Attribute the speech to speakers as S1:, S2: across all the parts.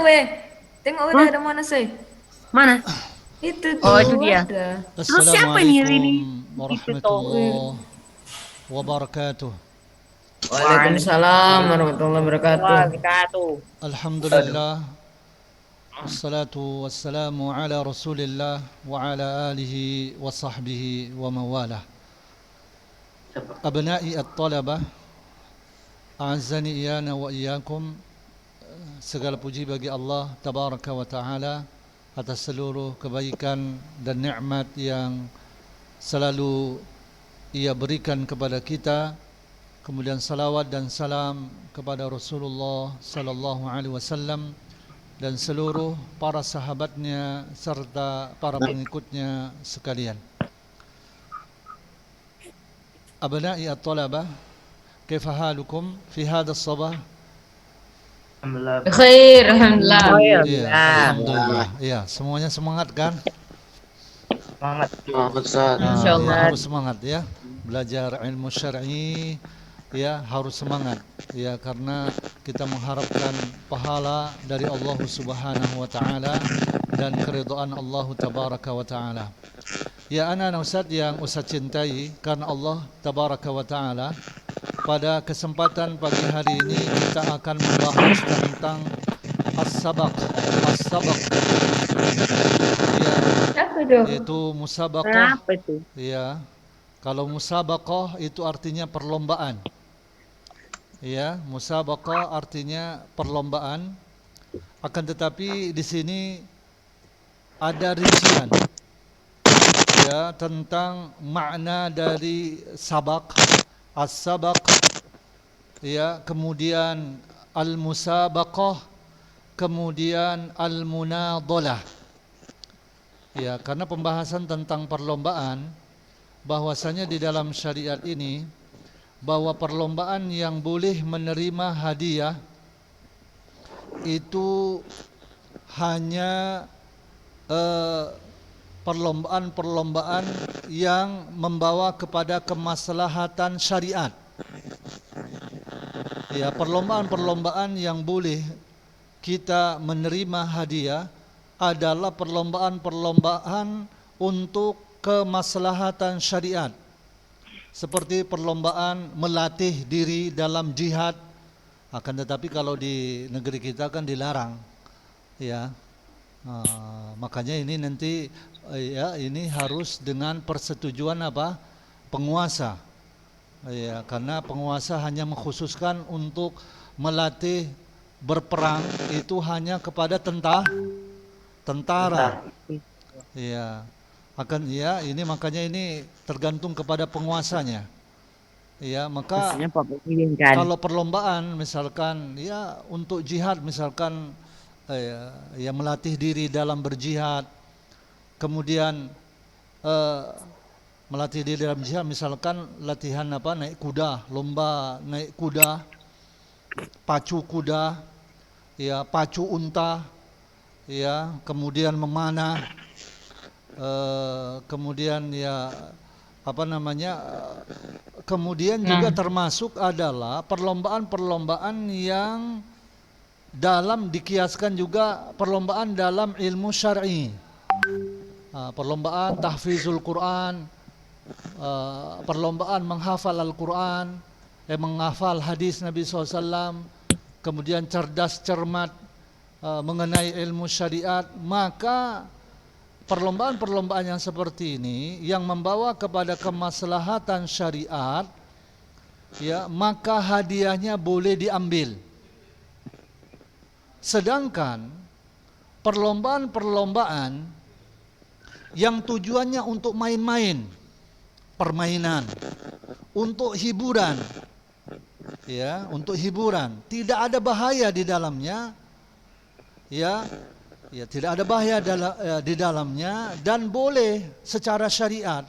S1: weh. Tengok weh
S2: Hah?
S1: ada mana sih?
S2: Mana?
S1: Itu
S2: Oh, itu
S1: tuh
S2: dia.
S1: ada.
S2: Terus siapa ini
S3: Assalamualaikum
S2: Rini itu toh?
S1: Wih.
S3: warahmatullahi wabarakatuh.
S1: Waalaikumsalam warahmatullahi wabarakatuh.
S2: Wabarakatuh. Aduh.
S3: Alhamdulillah wassalatu wassalamu ala Rasulillah wa ala alihi wa sahbihi wa mawalah. Abna'i at-talabah, a'azzani iyana wa iyyakum. Segala puji bagi Allah tabaraka wa taala atas seluruh kebaikan dan nikmat yang selalu Ia berikan kepada kita. Kemudian salawat dan salam kepada Rasulullah sallallahu alaihi wasallam dan seluruh para sahabatnya serta para pengikutnya sekalian. Abna'i at-talabah, kaifa halukum fi hadha as-sabah?
S1: Khair, alhamdulillah.
S2: Oh ya,
S3: Iya, alhamdulillah. Iya, semuanya semangat kan?
S2: semangat.
S1: Insyaallah.
S3: Harus semangat ya. Belajar ilmu syar'i ya harus semangat ya, karena kita mengharapkan pahala dari Allah Subhanahu wa taala dan keridhaan Allah tabaraka wa taala. Ya anak-anak Ustaz yang Ustaz cintai karena Allah tabaraka wa taala, pada kesempatan pagi hari ini kita akan membahas tentang as-sabaq. As-sabaq ya,
S1: Apa tuh?
S3: yaitu musabaqah
S2: Apa itu?
S3: ya. Kalau musabaqah itu artinya perlombaan. Ya, musabaqah artinya perlombaan. Akan tetapi di sini ada rincian ya tentang makna dari sabaq, as-sabaq ya, kemudian al-musabaqah, kemudian al-munadalah. Ya, karena pembahasan tentang perlombaan, bahwasanya di dalam syariat ini bahwa perlombaan yang boleh menerima hadiah itu hanya perlombaan-perlombaan yang membawa kepada kemaslahatan syariat. Ya, perlombaan-perlombaan yang boleh kita menerima hadiah adalah perlombaan-perlombaan untuk kemaslahatan syariat. Seperti perlombaan melatih diri dalam jihad. Akan tetapi kalau di negeri kita kan dilarang. Ya. Makanya ini nanti ya ini harus dengan persetujuan apa? Penguasa. Ya, karena penguasa hanya mengkhususkan untuk melatih berperang itu hanya kepada tentara. Ya. Ini makanya ini tergantung kepada penguasanya. Ya, maka
S2: Maksudnya Pak Presiden kan.
S3: kalau perlombaan misalkan ya untuk jihad misalkan ya melatih diri dalam berjihad, kemudian melatih diri dalam jihad misalkan latihan apa, naik kuda, lomba naik kuda, pacu kuda, ya pacu unta, ya kemudian memanah, kemudian ya apa namanya, kemudian juga termasuk adalah perlombaan-perlombaan yang dalam dikiaskan juga perlombaan dalam ilmu syar'i. Perlombaan tahfizul Quran, perlombaan menghafal Al-Quran, menghafal hadis Nabi SAW, kemudian cerdas cermat mengenai ilmu syariat. Maka perlombaan-perlombaan yang seperti ini yang membawa kepada kemaslahatan syariat, ya, maka hadiahnya boleh diambil. Sedangkan perlombaan-perlombaan yang tujuannya untuk main-main, permainan, untuk hiburan, ya, untuk hiburan, tidak ada bahaya di dalamnya, ya, tidak ada bahaya di dalamnya, dan boleh secara syariat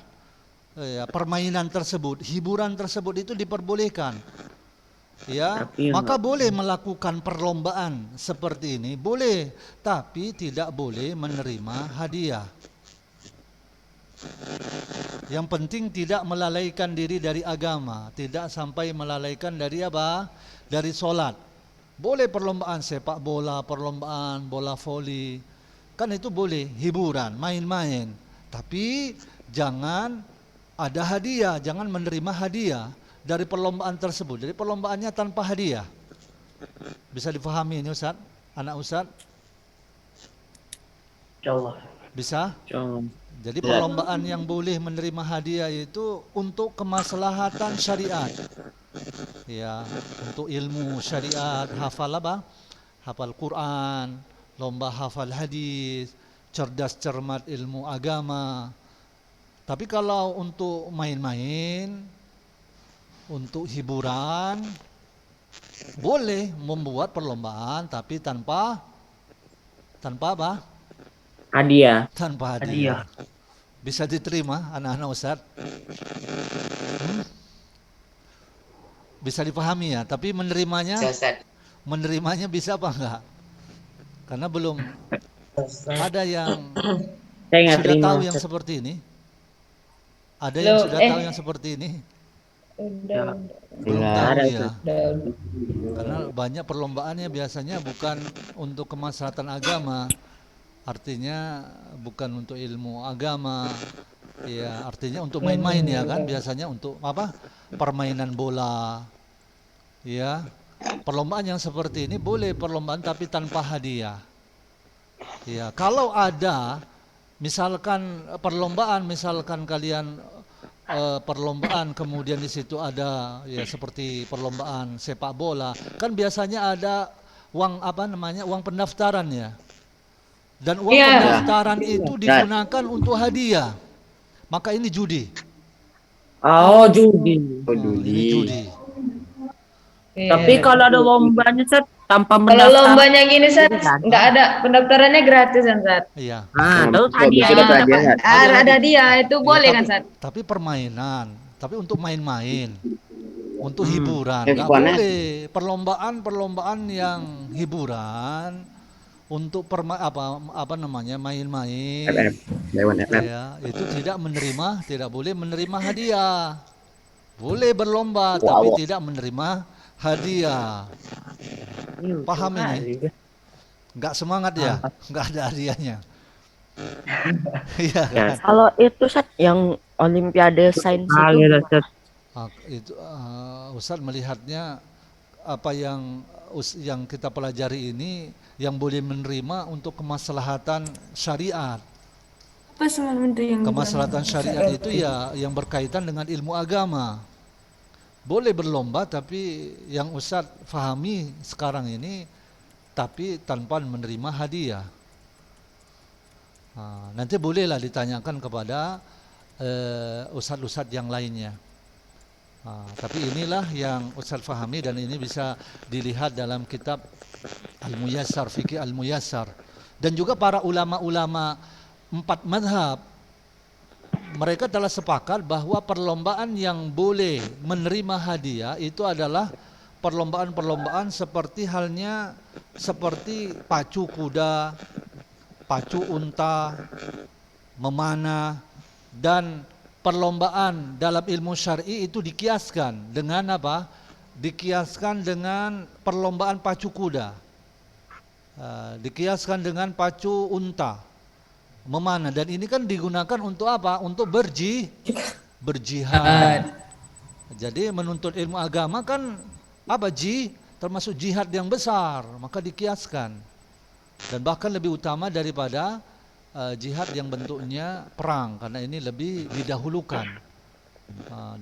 S3: ya, permainan tersebut, hiburan tersebut itu diperbolehkan. Ya, maka boleh melakukan perlombaan seperti ini, boleh, tapi tidak boleh menerima hadiah. Yang penting tidak melalaikan diri dari agama, tidak sampai melalaikan dari apa? Dari sholat. Boleh perlombaan sepak bola, perlombaan bola voli, kan itu boleh hiburan, main-main. Tapi jangan ada hadiah, jangan menerima hadiah dari perlombaan tersebut. Jadi perlombaannya tanpa hadiah. Bisa dipahami ini Ustaz? Anak Ustaz?
S4: Insyaallah.
S3: Bisa?
S4: Insyaallah.
S3: Jadi perlombaan yang boleh menerima hadiah itu untuk kemaslahatan syariat. Ya, untuk ilmu syariat, hafal apa? Hafal Quran, lomba hafal hadis, cerdas cermat ilmu agama. Tapi kalau untuk main-main, untuk hiburan, boleh membuat perlombaan tapi tanpa apa?
S4: Hadiah.
S3: Tanpa hadiah. Bisa diterima anak-anak Ustaz? Bisa dipahami ya, tapi menerimanya bisa apa enggak? Karena belum ada yang
S4: Saya nggak
S3: sudah
S4: terima.
S3: tahu yang seperti ini. Ada yang sudah tahu yang seperti ini?
S1: Udah.
S3: Belum
S4: Nggak
S3: tahu
S4: ada,
S3: ya.
S4: Ustaz.
S3: Karena banyak perlombaannya biasanya bukan untuk kemaslahatan agama. Artinya bukan untuk ilmu agama. Ya, artinya untuk main-main ya kan, biasanya untuk apa? Permainan bola. Ya. Perlombaan yang seperti ini boleh perlombaan tapi tanpa hadiah. Ya, kalau ada misalkan perlombaan, misalkan kalian perlombaan kemudian di situ ada ya seperti perlombaan sepak bola, kan biasanya ada uang apa namanya? Uang pendaftaran ya. Dan uang pendaftaran itu digunakan untuk hadiah. Maka ini judi.
S4: Oh, judi.
S3: Ini judi.
S4: Tapi kalau ada lombanya, Ustaz, tanpa
S1: Kalau
S4: mendaftar.
S1: lombanya gini, Sat, nggak ada pendaftarannya gratis kan, Sat?
S3: Iya.
S4: Terus hadiahnya dapat.
S1: Ada dia, itu boleh kan, Sat?
S3: Tapi permainan, tapi untuk main-main, untuk hiburan, nggak boleh. Perlombaan yang hiburan untuk apa namanya main-main, ya itu tidak boleh menerima hadiah. Boleh berlomba, tapi tidak menerima hadiah. Paham ini? Nggak semangat ya? Nggak ada hadiahnya. Iya kan?
S5: Kalau itu Sat yang Olimpiade Sains itu
S3: Itu Ustaz melihatnya apa yang kita pelajari ini yang boleh menerima untuk kemaslahatan syariat. Kemaslahatan syariat itu ya yang berkaitan dengan ilmu agama. Boleh berlomba tapi yang Ustaz fahami sekarang ini tapi tanpa menerima hadiah. Nanti bolehlah ditanyakan kepada ustadz-ustadz yang lainnya. Tapi inilah yang Ustaz fahami dan ini bisa dilihat dalam kitab Al-Muyassar, Fikih Al-Muyassar. Dan juga para ulama-ulama 4 mazhab, mereka telah sepakat bahwa perlombaan yang boleh menerima hadiah itu adalah perlombaan-perlombaan seperti halnya seperti pacu kuda, pacu unta, memanah, dan perlombaan dalam ilmu syar'i itu dikiaskan dengan apa? Dikiaskan dengan perlombaan pacu kuda, dikiaskan dengan pacu unta, memanah, dan ini kan digunakan untuk apa? Untuk berjihad. Jadi menuntut ilmu agama kan apa? Termasuk jihad yang besar, maka dikiaskan. Dan bahkan lebih utama daripada jihad yang bentuknya perang, karena ini lebih didahulukan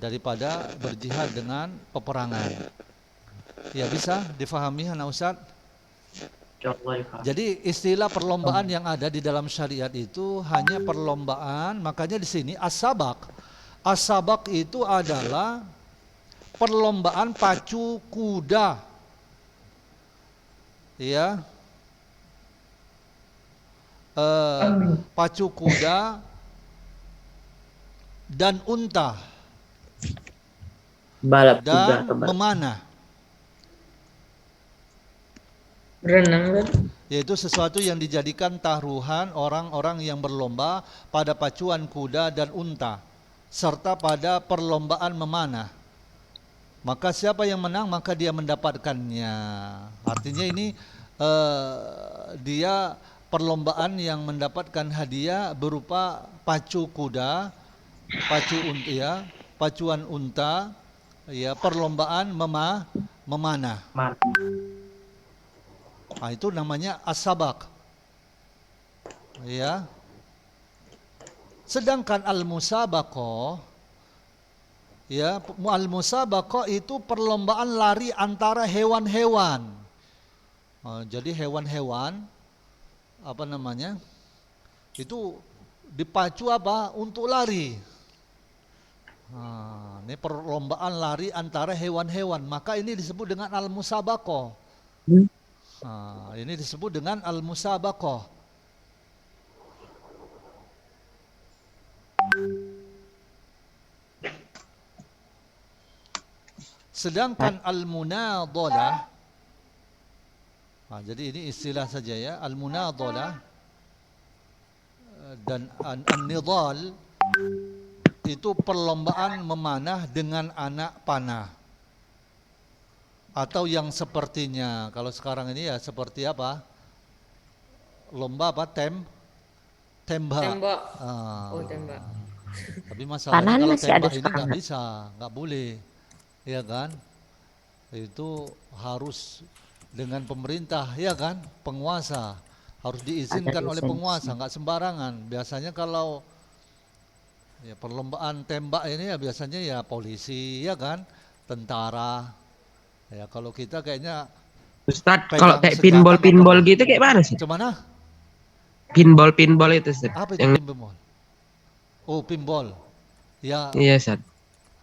S3: daripada berjihad dengan peperangan. Ya, bisa difahami anak Ustaz? Jadi istilah perlombaan yang ada di dalam syariat itu hanya perlombaan, makanya di sini as-sabaq. As-sabaq itu adalah perlombaan pacu kuda. Ya. Pacu kuda dan unta.
S4: Balap
S3: dan
S4: kuda.
S3: memanah.
S1: Berenang kan?
S3: Yaitu sesuatu yang dijadikan taruhan orang-orang yang berlomba pada pacuan kuda dan unta serta pada perlombaan memanah. Maka siapa yang menang maka dia mendapatkannya. Artinya ini dia perlombaan yang mendapatkan hadiah berupa pacu kuda, pacuan unta, ya, perlombaan memanah. Nah, itu namanya as-sabaq. Ya. Sedangkan al-musabaqah, ya, al-musabaqah itu perlombaan lari antara hewan-hewan. Jadi hewan-hewan apa namanya? Itu dipacu apa? Untuk lari. Ini perlombaan lari antara hewan-hewan. Maka ini disebut dengan al-musabaqah. Ini disebut dengan al-musabaqah. Sedangkan al-munadhalah, jadi ini istilah saja ya, al-munadhalah dan an-nidhal itu perlombaan memanah dengan anak panah atau yang sepertinya. Kalau sekarang ini ya seperti apa? Lomba apa? Tembak.
S1: Tembak. Tembak.
S3: Tapi masalahnya
S5: Panahan
S3: kalau
S5: masih ada
S3: tembak ini
S5: sekarang.
S3: nggak bisa, nggak boleh, ya kan? Itu harus dengan pemerintah, ya kan? Penguasa harus diizinkan
S5: Ada
S3: oleh
S5: lisensi.
S3: penguasa, nggak sembarangan. Biasanya kalau ya perlombaan tembak ini ya biasanya ya polisi, ya kan? Tentara. Ya kalau kita kayaknya
S4: Ustadz,
S3: pegang
S4: kalau kayak
S3: senjata nggak
S4: pinball
S3: pernah.
S4: gitu kayak mana sih?
S3: Gimana?
S4: Pinball itu Ustadz.
S3: Apa itu
S4: Yang
S3: pinball? Oh, pinball. Ya,
S4: iya Ustadz.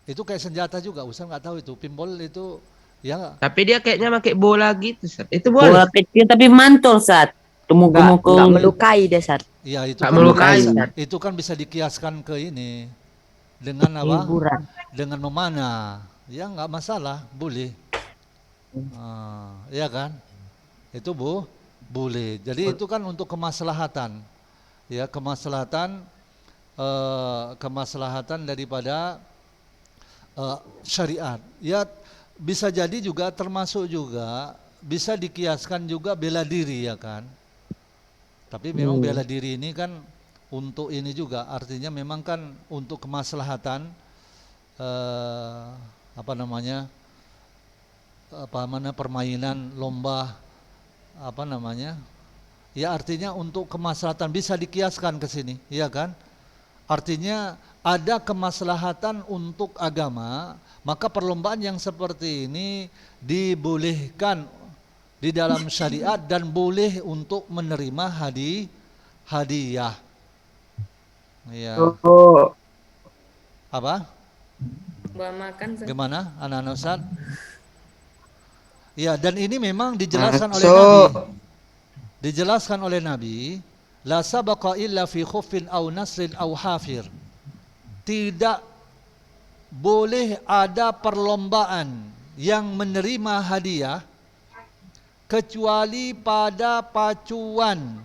S3: itu kayak senjata juga. Ustaz nggak tahu itu. Pinball itu ya.
S4: Tapi dia kayaknya pakai bola gitu Ustadz. Itu
S6: Bola
S4: boleh.
S6: kecil tapi mantul saat
S5: Nggak
S6: tumukul-mukul.
S5: melukai dia, Sat.
S3: Ya itu
S4: Nggak
S3: kan
S4: melukai,
S3: bisa,
S4: Ustaz.
S3: itu kan bisa dikiaskan ke ini dengan apa?
S5: Hiburan.
S3: Dengan memanah. Ya nggak masalah, boleh. Ya kan? Itu boleh. Jadi itu kan untuk kemaslahatan. Ya, kemaslahatan daripada syariat. Ya bisa jadi juga termasuk juga bisa dikiaskan juga bela diri, ya kan. Tapi memang bela diri ini kan untuk ini juga, artinya memang kan untuk kemaslahatan permainan lomba ya, artinya untuk kemaslahatan bisa dikiaskan ke sini, ya kan. Artinya ada kemaslahatan untuk agama, maka perlombaan yang seperti ini dibolehkan di dalam syariat dan boleh untuk menerima hadiah. Ya. Apa?
S1: Bawa makan.
S3: Gimana anak-anak Ustaz? Ya, dan ini memang dijelaskan oleh
S4: Bakso.
S3: Nabi. Dijelaskan oleh Nabi, la sabaqa illa fi khuffin aw nasrin aw hafir. Tidak boleh ada perlombaan yang menerima hadiah kecuali pada pacuan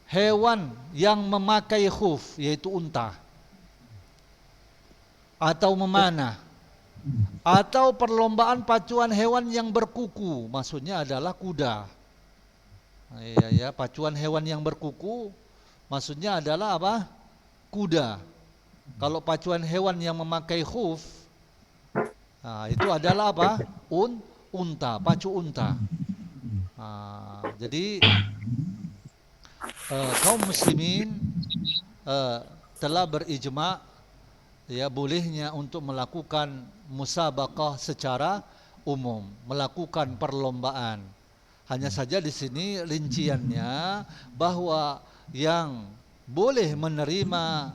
S3: hewan yang memakai khuf, yaitu unta, atau memanah, atau perlombaan pacuan hewan yang berkuku, maksudnya adalah kuda. Ya, pacuan hewan yang berkuku maksudnya adalah apa? Kuda. Kalau pacuan hewan yang memakai khuf, itu adalah apa? Unta, pacu unta. Jadi kaum muslimin telah berijma, ya, bolehnya untuk melakukan musabaqah secara umum, melakukan perlombaan. Hanya saja di sini rinciannya bahwa yang boleh menerima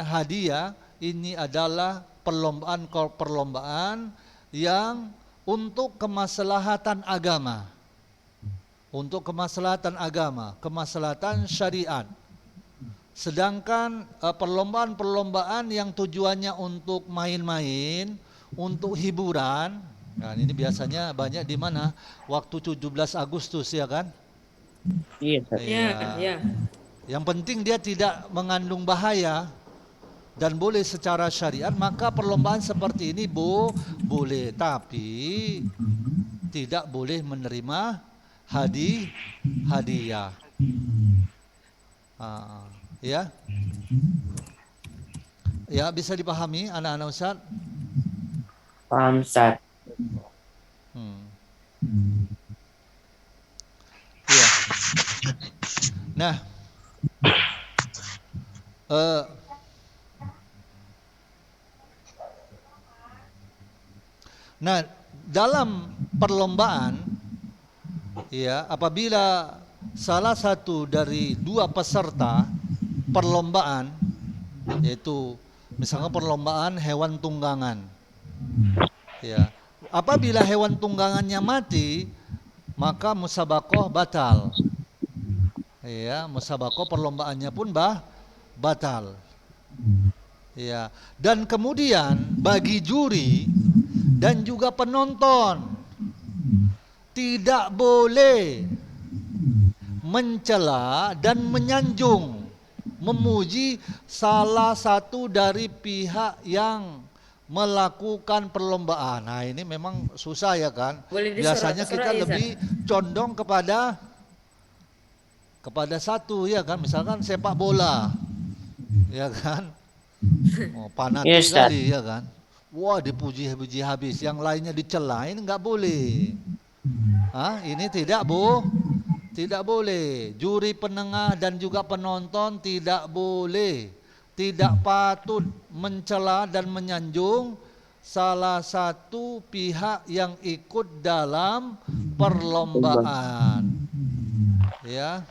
S3: hadiah ini adalah perlombaan yang untuk kemaslahatan agama. Untuk kemaslahatan agama, kemaslahatan syariat. Sedangkan perlombaan-perlombaan yang tujuannya untuk main-main, untuk hiburan, nah ini biasanya banyak di mana? Waktu 17 Agustus, ya kan?
S6: Iya, Sat.
S1: Ya.
S3: Yang penting dia tidak mengandung bahaya. dan boleh secara syariat, maka perlombaan seperti ini boleh, tapi tidak boleh menerima hadiah. Ya. Ya, bisa dipahami anak-anak Ustaz?
S6: Paham, Ustaz.
S3: Ya. Nah, dalam perlombaan, ya, apabila salah satu dari dua peserta perlombaan, yaitu misalnya perlombaan hewan tunggangan, ya, apabila hewan tunggangannya mati, maka musabakoh batal. Ya, musabakoh perlombaannya pun batal. Ya, dan kemudian bagi juri dan juga penonton tidak boleh mencela dan menyanjung, memuji salah satu dari pihak yang melakukan perlombaan. Nah, ini memang susah ya kan? Biasanya kita lebih condong kepada satu ya kan, misalkan sepak bola. Ya kan? Oh, fanatik sekali ya kan? Wah, dipuji-puji habis, yang lainnya dicela, ini nggak boleh. Ini tidak boleh. Juri, penengah dan juga penonton tidak boleh, tidak patut mencela dan menyanjung salah satu pihak yang ikut dalam perlombaan. Ya,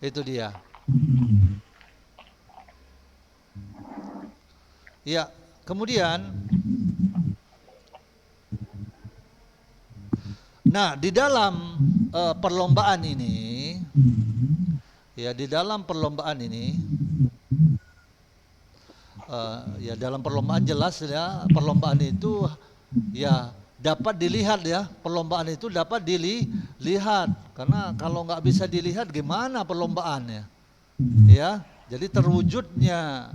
S3: itu dia. Ya, kemudian, nah di dalam perlombaan ini, ya di dalam perlombaan ini, ya dalam perlombaan jelas ya, perlombaan itu ya dapat dilihat ya, perlombaan itu dapat dilihat, karena kalau nggak bisa dilihat gimana perlombaannya, ya. Jadi terwujudnya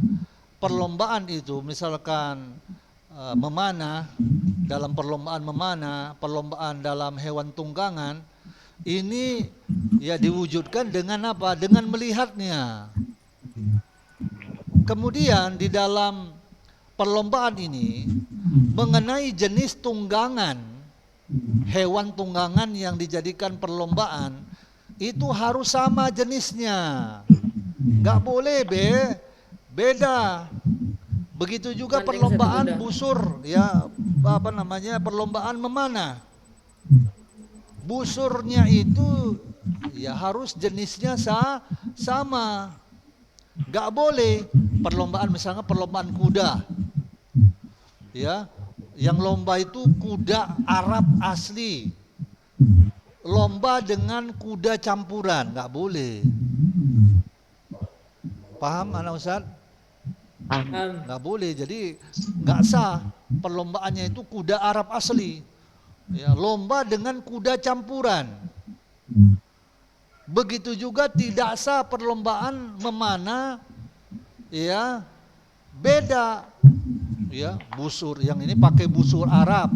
S3: perlombaan itu, misalkan memanah, dalam perlombaan memanah, perlombaan dalam hewan tunggangan, ini ya diwujudkan dengan apa? Dengan melihatnya. Kemudian di dalam perlombaan ini mengenai jenis tunggangan, hewan tunggangan yang dijadikan perlombaan itu harus sama jenisnya, nggak boleh beda. Begitu juga perlombaan busur, ya perlombaan memanah. Busurnya itu ya harus jenisnya sama. Nggak boleh perlombaan, misalnya perlombaan kuda. Ya, yang lomba itu kuda Arab asli. Lomba dengan kuda campuran, nggak boleh. Paham anak Ustaz? Nggak boleh, jadi nggak sah. Perlombaannya itu kuda Arab asli, ya, lomba dengan kuda campuran. Begitu juga tidak sah perlombaan memanah, ya, beda, ya, busur. Yang ini pakai busur Arab,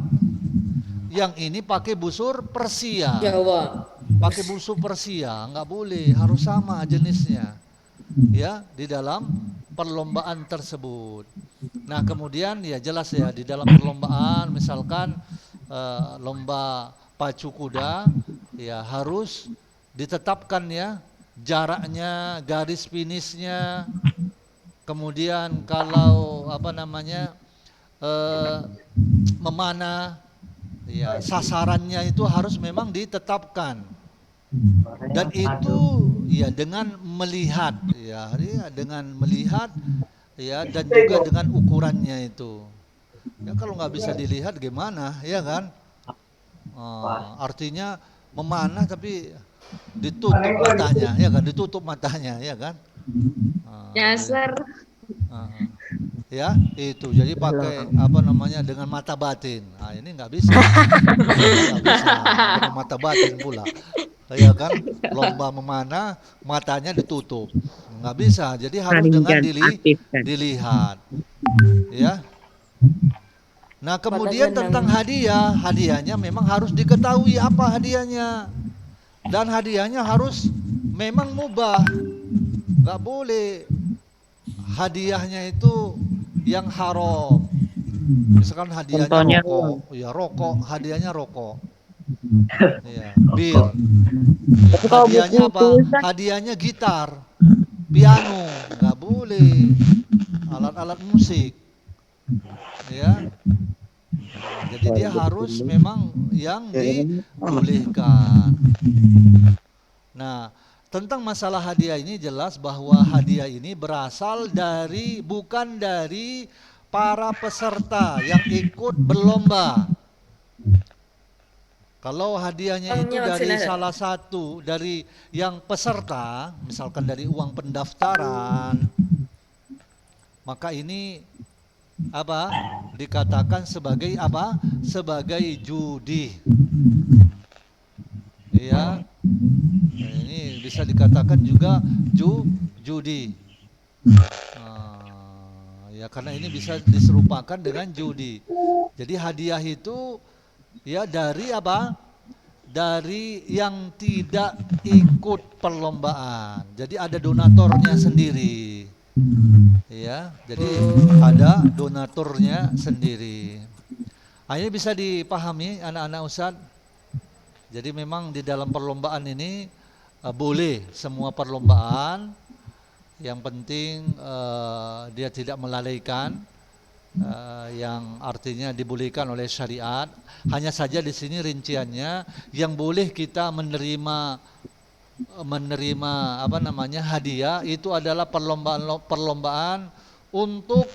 S3: yang ini pakai busur Persia.
S1: Jawa.
S3: Pakai busur Persia, nggak boleh, harus sama jenisnya, ya, di dalam perlombaan tersebut. Nah, kemudian ya jelas ya di dalam perlombaan, misalkan lomba pacu kuda, ya harus ditetapkan ya jaraknya, garis finishnya. Kemudian kalau memanah, ya sasarannya itu harus memang ditetapkan. Dan itu ya dengan melihat, ya dengan melihat, ya, dan juga dengan ukurannya itu. Ya kalau nggak bisa dilihat gimana, ya kan? Artinya memanah tapi ditutup matanya, ya kan? Ditutup matanya, ya kan?
S1: Nyasar.
S3: Ya itu, jadi pakai dengan mata batin. Nah ini nggak bisa, nggak bisa dengan mata batin pula. ya kan? Lomba memanah, matanya ditutup, nggak bisa. Jadi harus dengan
S2: aktifkan.
S3: dilihat, ya. Nah kemudian tentang hadiah, hadiahnya memang harus diketahui apa hadiahnya, dan hadiahnya harus memang mubah, nggak boleh hadiahnya itu yang haram. Misalkan hadiahnya
S2: Contohnya
S3: rokok, ya rokok, hadiahnya rokok, ya bir.
S2: Tapi kalau
S3: Hadiahnya
S2: buku
S3: apa?
S2: tulisan
S3: Hadiahnya gitar, piano, nggak boleh. Alat-alat musik, ya. Jadi dia harus memang yang dibolehkan. Nah, tentang masalah hadiah ini jelas bahwa hadiah ini berasal dari bukan dari para peserta yang ikut berlomba. Kalau hadiahnya itu dari salah satu dari yang peserta, misalkan dari uang pendaftaran, maka ini apa? Dikatakan sebagai apa? Sebagai judi. Ya. Nah, ini bisa dikatakan juga judi. Ya karena ini bisa diserupakan dengan judi. Jadi hadiah itu ya dari apa? Dari yang tidak ikut perlombaan. Jadi ada donatornya sendiri. Ya, jadi ada donaturnya sendiri. Ini bisa dipahami anak-anak Ustadz. Jadi memang di dalam perlombaan ini boleh semua perlombaan. Yang penting dia tidak melalaikan, yang artinya dibolehkan oleh syariat. Hanya saja di sini rinciannya yang boleh kita menerima apa namanya hadiah itu adalah perlombaan untuk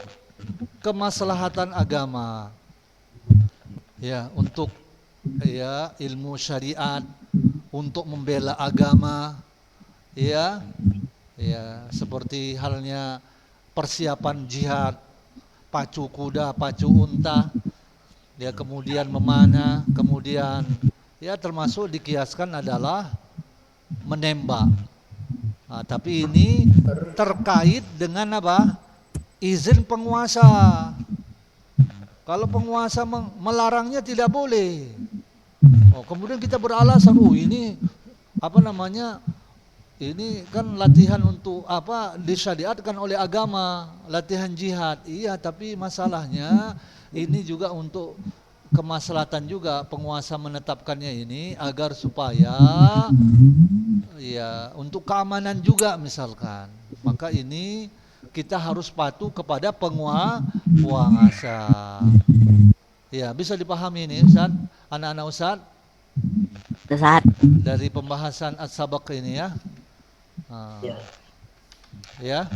S3: kemaslahatan agama, ya, untuk ya ilmu syariat, untuk membela agama, ya, ya seperti halnya persiapan jihad, pacu kuda, pacu unta, ya kemudian memanah, kemudian ya termasuk dikiaskan adalah menembak. Nah, tapi ini terkait dengan apa? Izin penguasa. Kalau penguasa melarangnya tidak boleh. Kemudian kita beralasan, ini apa namanya? Ini kan latihan untuk apa? Disyariatkan oleh agama, latihan jihad. Iya, tapi masalahnya ini juga untuk kemaslahatan juga penguasa menetapkannya ini agar supaya ya untuk keamanan juga misalkan. Maka ini kita harus patuh kepada penguasa. Ya, bisa dipahami ini Ustaz, anak-anak Ustaz?
S5: Ustaz.
S3: Dari pembahasan as-sabaq ini ya. Ya.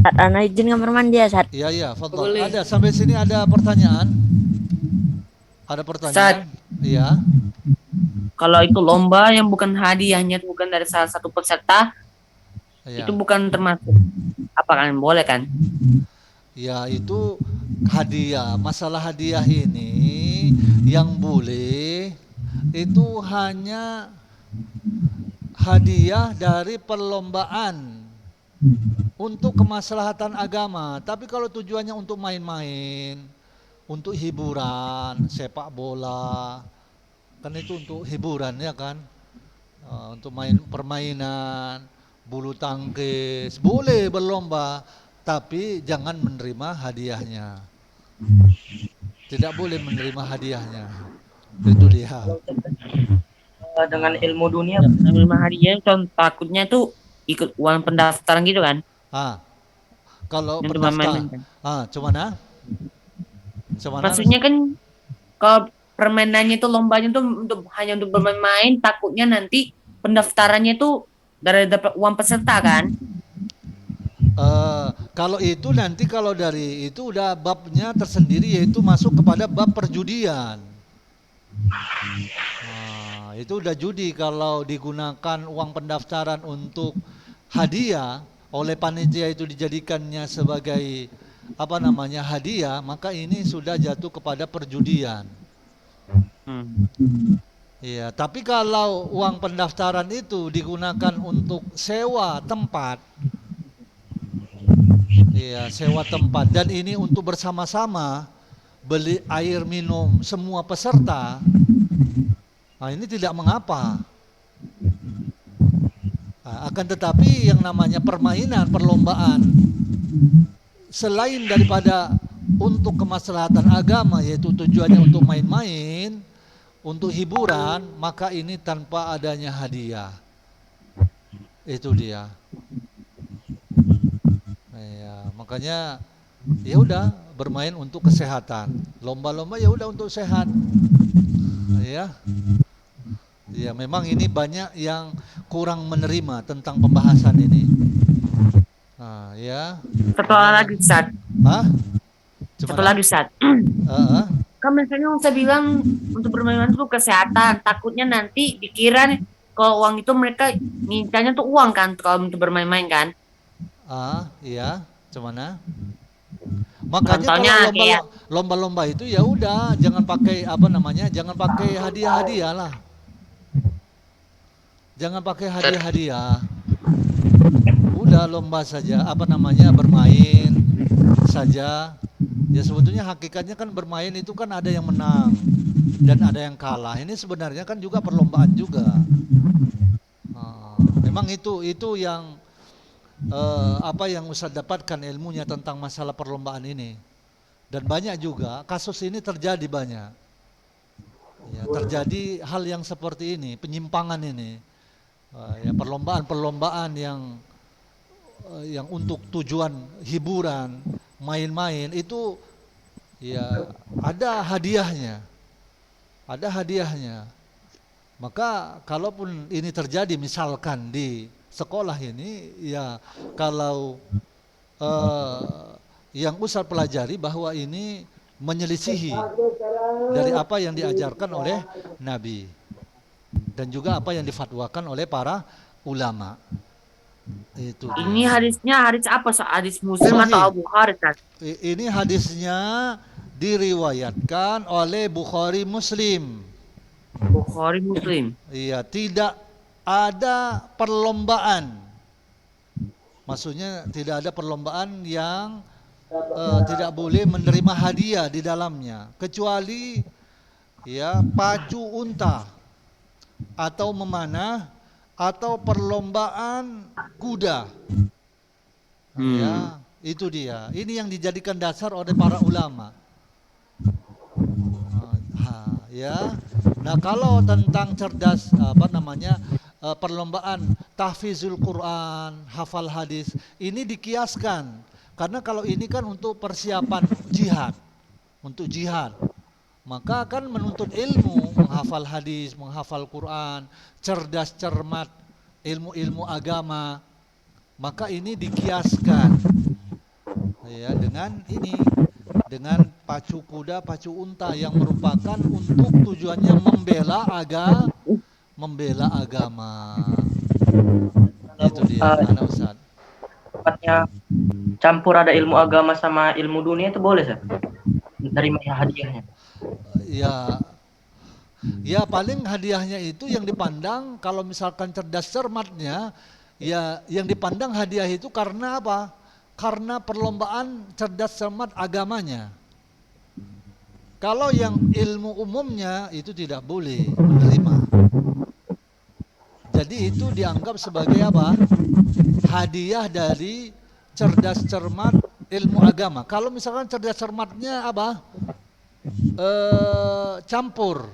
S5: Ustaz, ana izin kamar mandi ya, Ustaz.
S3: Iya, fadhal. Ada sampai sini ada pertanyaan? Ada pertanyaan? Iya.
S4: Kalau itu lomba yang bukan hadiahnya bukan dari salah satu peserta, itu bukan termasuk apa kan, boleh kan?
S3: Ya, itu hadiah. Masalah hadiah ini yang boleh itu hanya hadiah dari perlombaan untuk kemaslahatan agama. Tapi kalau tujuannya untuk main-main, untuk hiburan, sepak bola, kan itu untuk hiburan ya kan, untuk permainan, bulu tangkis, boleh berlomba, tapi jangan menerima hadiahnya. Tidak boleh menerima hadiahnya. Itu dia.
S6: Dengan ilmu dunia,
S4: menerima hadiah, takutnya tuh ikut uang pendaftaran gitu kan?
S3: Kalau pendaftaran, cuman
S4: maksudnya kan kalau permainannya itu lombanya tuh hanya untuk bermain-main, takutnya nanti pendaftarannya tuh dari dapat uang peserta kan?
S3: Kalau itu nanti kalau dari itu udah babnya tersendiri, yaitu masuk kepada bab perjudian. Itu udah judi kalau digunakan uang pendaftaran untuk hadiah oleh panitia, itu dijadikannya sebagai hadiah, maka ini sudah jatuh kepada perjudian. Iya, tapi kalau uang pendaftaran itu digunakan untuk sewa tempat, iya, sewa tempat, dan ini untuk bersama-sama beli air minum semua peserta, nah ini tidak mengapa. Nah, akan tetapi yang namanya permainan, perlombaan, selain daripada untuk kemaslahatan agama, yaitu tujuannya untuk main-main, untuk hiburan, maka ini tanpa adanya hadiah. Itu dia. Ya, makanya ya udah bermain untuk kesehatan. Lomba-lomba ya udah untuk sehat. Ya. Ya, memang ini banyak yang kurang menerima tentang pembahasan ini. Nah, ya.
S4: Satu lagi, Ustaz.
S3: Hah?
S4: Satu lagi, Ustaz. Kan misalnya saya bilang untuk bermain itu kesehatan, takutnya nanti dikira nih kalau uang itu mereka mintanya tuh uang kan kalau untuk bermain-main kan.
S3: Iya, gimana? Makanya
S4: Contohnya
S3: kalau lomba-lomba itu ya udah jangan pakai jangan pakai hadiah-hadiah lah. Jangan pakai hadiah-hadiah. Udah lomba saja, bermain saja. Ya sebetulnya hakikatnya kan bermain itu kan ada yang menang dan ada yang kalah. Ini sebenarnya kan juga perlombaan juga. Memang itu yang yang Ustaz dapatkan ilmunya tentang masalah perlombaan ini. Dan banyak juga kasus ini terjadi banyak. Ya, terjadi hal yang seperti ini, penyimpangan ini. Ya, perlombaan-perlombaan yang untuk tujuan hiburan, main-main itu ya ada hadiahnya. Ada hadiahnya. Maka kalaupun ini terjadi misalkan di sekolah ini, ya kalau yang Ustaz pelajari bahwa ini menyelisihi dari apa yang diajarkan oleh Nabi dan juga apa yang difatwakan oleh para ulama. Itu dia.
S4: Ini hadisnya hadis apa? Hadis Muslim
S3: Sahih.
S4: atau Abu Bukhari kan?
S3: Ini hadisnya diriwayatkan oleh Bukhari Muslim.
S4: Bukhari Muslim.
S3: Iya, tidak ada perlombaan. Maksudnya tidak ada perlombaan yang tidak boleh menerima hadiah di dalamnya, kecuali ya pacu unta atau memanah atau perlombaan kuda. Ya, itu dia. Ini yang dijadikan dasar oleh para ulama. Ya. Nah, kalau tentang cerdas perlombaan tahfizul Quran, hafal hadis, ini dikiaskan. Karena kalau ini kan untuk persiapan jihad, untuk jihad. Maka kan menuntut ilmu, menghafal hadis, menghafal Quran, cerdas cermat, ilmu-ilmu agama. Maka ini dikiaskan ya dengan pacu kuda, pacu unta yang merupakan untuk tujuannya membela agama. Itu dia, anak Ustaz.
S6: Tempatnya campur ada ilmu agama sama ilmu dunia itu boleh sih? Terima hadiahnya.
S3: Ya paling hadiahnya itu yang dipandang kalau misalkan cerdas cermatnya, ya yang dipandang hadiah itu karena apa? Karena perlombaan cerdas cermat agamanya. Kalau yang ilmu umumnya itu tidak boleh menerima. Jadi itu dianggap sebagai apa? Hadiah dari cerdas cermat ilmu agama. Kalau misalkan cerdas cermatnya apa? Campur.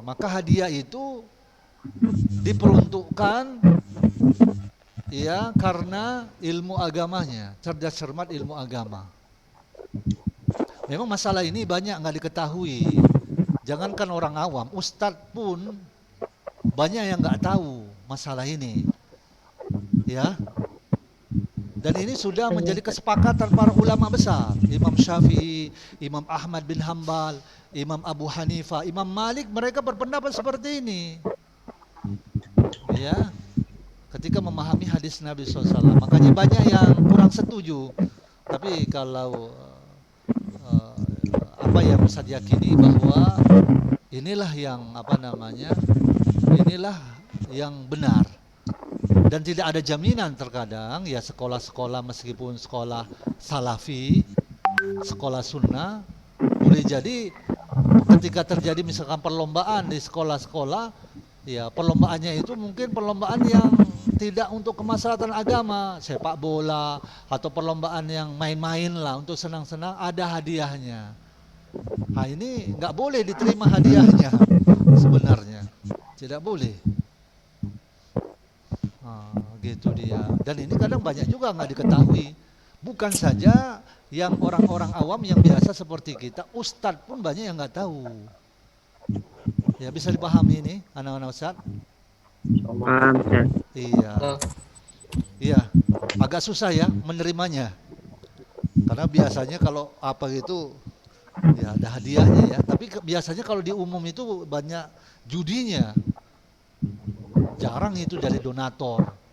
S3: Maka hadiah itu diperuntukkan ya karena ilmu agamanya, cerdas cermat ilmu agama. Memang masalah ini banyak nggak diketahui. Jangankan orang awam, ustadz pun banyak yang nggak tahu masalah ini. Ya. Dan ini sudah menjadi kesepakatan para ulama besar. Imam Syafi'i, Imam Ahmad bin Hambal, Imam Abu Hanifah, Imam Malik, mereka berpendapat seperti ini. Ya. ketika memahami hadis Nabi SAW. Makanya banyak yang kurang setuju. Tapi kalau apa yang Ustaz yakini bahwa inilah yang inilah yang benar. Dan tidak ada jaminan terkadang ya sekolah-sekolah meskipun sekolah salafi, sekolah sunnah, boleh jadi ketika terjadi misalkan perlombaan di sekolah-sekolah, ya perlombaannya itu mungkin perlombaan yang tidak untuk kemaslahatan agama, sepak bola atau perlombaan yang main-main lah untuk senang-senang, ada hadiahnya. Nah ini nggak boleh diterima hadiahnya sebenarnya, tidak boleh. Gitu dia. Dan ini kadang banyak juga nggak diketahui. Bukan saja yang orang-orang awam yang biasa seperti kita, ustadz pun banyak yang nggak tahu. Ya bisa dipahami ini, anak-anak ustadz?
S2: Paham, Ustaz.
S3: Iya, agak susah ya menerimanya. Karena biasanya kalau apa gitu, ya ada hadiahnya ya. Tapi biasanya kalau di umum itu banyak judinya. Jarang itu dari donator.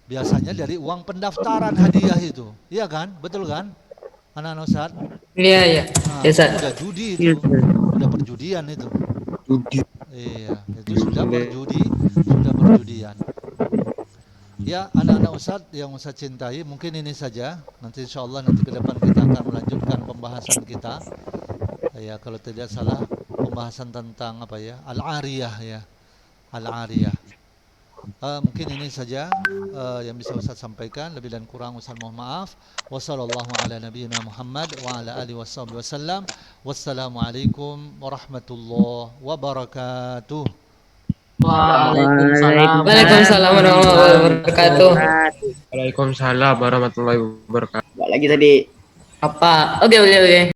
S3: Biasanya dari uang pendaftaran hadiah itu. Iya kan? Betul kan? Anak-anak Ustaz?
S1: Iya, iya.
S3: Nah,
S1: Iya, Ustaz.
S3: udah judi
S2: Iya,
S3: itu. Udah perjudian itu. Iya, itu sudah perjudian. Ya, anak-anak Ustaz yang Ustaz cintai, mungkin ini saja. Nanti insya Allah nanti ke depan kita akan melanjutkan pembahasan kita. Ya, kalau tidak salah pembahasan tentang apa ya? Al-Ariyah ya. Al-Ariyah. Mungkin ini saja yang bisa Ustaz sampaikan. Lebih dan kurang Ustaz mohon maaf. Wassallallahu ala nabiyyina Muhammad wa ala alihi wasallam. Wassalamualaikum warahmatullahi wabarakatuh.
S1: Waalaikumsalam warahmatullahi wabarakatuh.
S2: Waalaikumsalam warahmatullahi wabarakatuh.
S7: Lagi tadi.
S1: Apa? Oke.